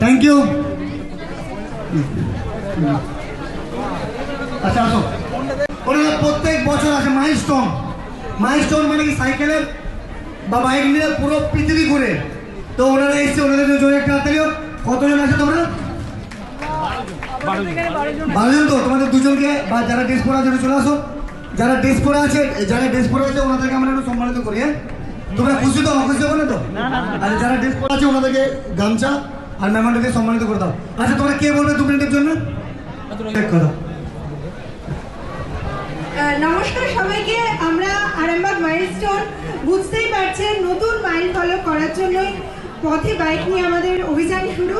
Thank you. আচ্ছা আসো, ওনারা প্রত্যেক বছর আসে মাইলস্টোন। মাইলস্টোন মানে কি সাইকেলের বা বাইক নিয়ে পুরো পৃথিবী ঘুরে। তো ওনারা এসছে, ওনাদের জন্য একটা তাড়াতাড়িও। কতজন আছে তোমরা? 12 জন। তো তোমাদের দুজনকে বা যারা ড্রেস পরা আছে চলে আসো। যারা ড্রেস পরা আছে, ওনাদেরকে আমরা একটু সম্মানিত করি। হ্যাঁ, তোমরা খুশি তো? অখুশি হবে না তো? আর যারা ড্রেস পরা আছে ওনাদেরকে গামছা আর মেহমানদেরকে সম্মানিত করে দাও। আচ্ছা তোমরা কে বলবে 2 মিনিটের জন্য? নমস্কার সবাইকে। আমরা আরামবাগ মাইলস্টোন, বুঝতেই পারছেন নতুন মাইল ফলো করার জন্যই পথে বাইক নিয়ে আমাদের অভিযান শুরু।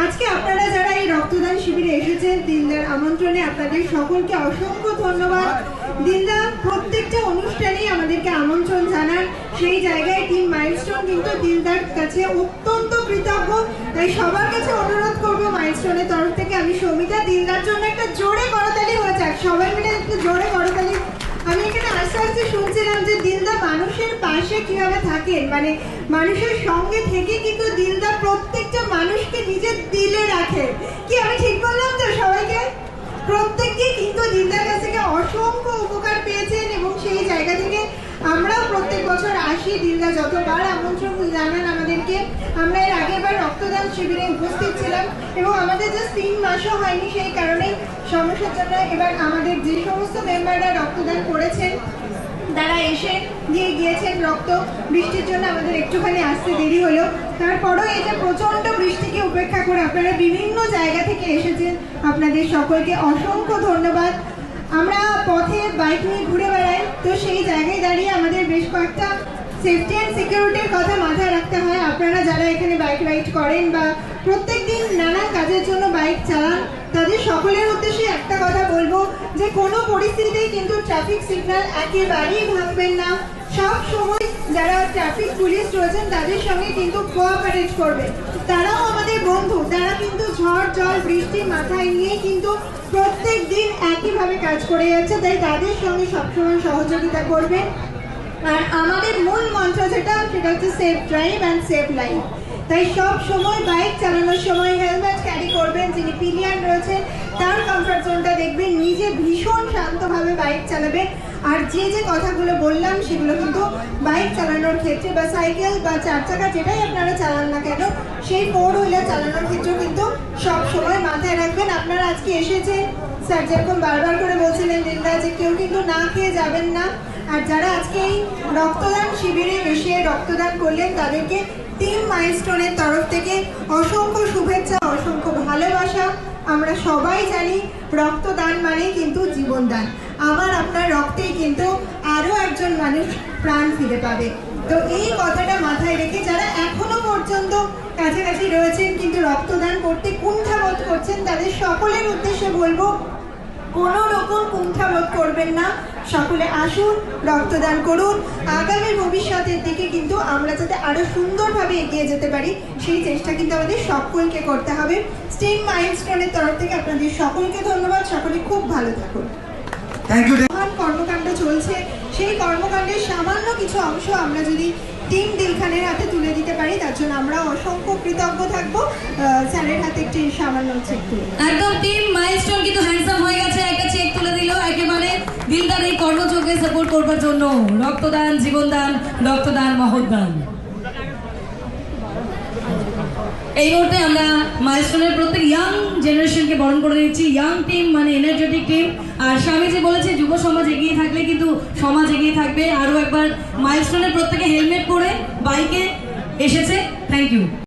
আজকে আপনারা যারা এই রক্তদান শিবিরে এসেছেন দিলদার আমন্ত্রণে, আপনাদের সকলকে অসংখ্য ধন্যবাদ। দিলদা প্রত্যেকটা অনুষ্ঠানেই আমাদেরকে আমন্ত্রণ জানান, সেই জায়গায় টিম মাইলস্টোন কিন্তু দিলদার কাছে অত্যন্ত কৃতজ্ঞ। তাই সবার কাছে অনুরোধ করবো মাইলস্টোনের তরফ থেকে, আমি সৌমিতা, দিলদার জন্য একটা জোরে করতালি হয়ে যাক, সবাই মিলে একটু জোরে করতালি। আমি এখানে আস্তে আস্তে শুনছিলাম যে দিলদা মানুষের পাশে কিভাবে থাকেন, মানে মানুষের সঙ্গে থেকে কিন্তু দিলদা প্রত্যেকটা মানুষকে নিজের দিলে রাখে। কি আমি ঠিক বললাম তো? সবাইকে প্রত্যেককেই কিন্তু দিলদার কাছ থেকে অসংখ্য উপকার পেয়েছেন এবং সেই জায়গা থেকে আমরাও প্রত্যেক বছর আসি। দিলদা যতবার আমন্ত্রণ জানান আমাদেরকে, আমরা এর আগের বার রক্তদান শিবিরে উপস্থিত ছিলাম এবং আমাদের জাস্ট 3 মাসও হয়নি, সেই কারণেই সমস্যার জন্য এবার আমাদের যে সমস্ত মেম্বাররা রক্তদান করেছেন তারা এসে দিয়ে গিয়েছেন রক্ত। বৃষ্টির জন্য আমাদের একটুখানি আসতে দেরি হলো, তারপরও এই যে প্রচণ্ড বৃষ্টিকে উপেক্ষা করে আপনারা বিভিন্ন জায়গা থেকে এসেছেন, আপনাদের সকলকে অসংখ্য ধন্যবাদ। আমরা পথে বাইক নিয়ে ঘুরে বেড়াই, তো সেই জায়গায় দাঁড়িয়ে আমাদের বেশ কয়েকটা সেফটি অ্যান্ড সিকিউরিটির কথা মাথায় রাখতে হয়। আপনারা যারা এখানে বাইক রাইড করেন বা প্রত্যেক দিন নানান কাজের জন্য বাইক চালান, তাদের সকলের উদ্দেশ্যে একটা কথা বলবো যে কোনো পরিস্থিতিতেই কিন্তু ট্রাফিক সিগন্যাল একেবারেই ভাঙবেন না। সব সময় যারা ট্রাফিক পুলিশ রয়েছেন তাদের সঙ্গে কিন্তু কোঅপারেট করবে। তারাও আমাদের বন্ধু, তারা কিন্তু ঝড় জল বৃষ্টি মাথায় নিয়ে কিন্তু প্রত্যেক দিন একইভাবে কাজ করে যাচ্ছে, তাই তাদের সঙ্গে সবসময় সহযোগিতা করবেন। আর আমাদের মূল মন্ত্র সেটা হচ্ছে safe drive and safe life. তাই সব সময় বাইক চালানোর সময় হেলমেট ক্যারি করবেন। যিনি পিলিয়ান রয়েছেন তার কমফর্ট জোনটা দেখবেন, নিজে ভীষণ শান্তভাবে বাইক চালাবেন। আর যে যে কথাগুলো বললাম সেগুলো কিন্তু বাইক চালানোর ক্ষেত্রে বা সাইকেল বা 4 চাকা যেটাই আপনারা চালান না কেন, সেই 4 হুইলার চালানোর ক্ষেত্রেও কিন্তু সব সময় মাথায় রাখবেন। আপনারা আজকে এসেছেন, স্যার যেরকম বারবার করে বলছিলেন দিলদা যে কেউ কিন্তু না খেয়ে যাবেন না। আর যারা আজকে এই রক্তদান শিবিরে এসে রক্তদান করলেন তাদেরকে টিম মাইলস্টোনের তরফ থেকে অসংখ্য শুভেচ্ছা, অসংখ্য ভালোবাসা। আমরা সবাই জানি রক্তদান মানে কিন্তু জীবনদান। আমার আপনার রক্তেই কিন্তু আরও একজন মানুষ প্রাণ ফিরে পাবে। তো এই কথাটা মাথায় রেখে যারা এখনো পর্যন্ত কাছাকাছি রয়েছেন কিন্তু রক্তদান করতে কুণ্ঠাবোধ করছেন, তাদের সকলের উদ্দেশ্যে বলবো কোনো রকম কুণ্ঠাবোধ করবেন না, সকলে আসুন, রক্তদান করুন। আগামী ভবিষ্যতের দিকে কিন্তু আমরা যাতে আরো সুন্দরভাবে এগিয়ে যেতে পারি সেই চেষ্টা কিন্তু আমাদের সকলকে করতে হবে। টিম মাইলস্টোনের তরফ থেকে আপনাদের সকলকে ধন্যবাদ। সকলে খুব ভালো থাকুন। Thank you. মহান কর্মকাণ্ড চলছে, সেই কর্মকাণ্ডের সামান্য কিছু অংশ আমরা যদি টিম দিলখানের হাতে তুলে দিতে পারি তার জন্য আমরা অসংখ্য কৃতজ্ঞ থাকবো। স্যারের হাতে একটি সামান্য চেক তুলে একদম টিম মাইলস্টোন কিন্তু হ্যান্ডসাম হয়ে গেছে, একটা চেক তুলে দিল একেবারে দিলদার এই কর্মযোগে সাপোর্ট করবার জন্য। রক্তদান জীবনদান, রক্তদান মহৎদান। এই মুহূর্তে আমরা মাইলস্টোনের প্রত্যেক ইয়াং জেনারেশনকে বরণ করে দিচ্ছি। ইয়াং টিম মানে এনার্জেটিক টিম। আর স্বামীজি বলেছে যুব সমাজ এগিয়ে থাকলে কিন্তু সমাজ এগিয়ে থাকবে। আরও একবার মাইলস্টোনের প্রত্যেকে হেলমেট পরে বাইকে এসেছে। Thank you.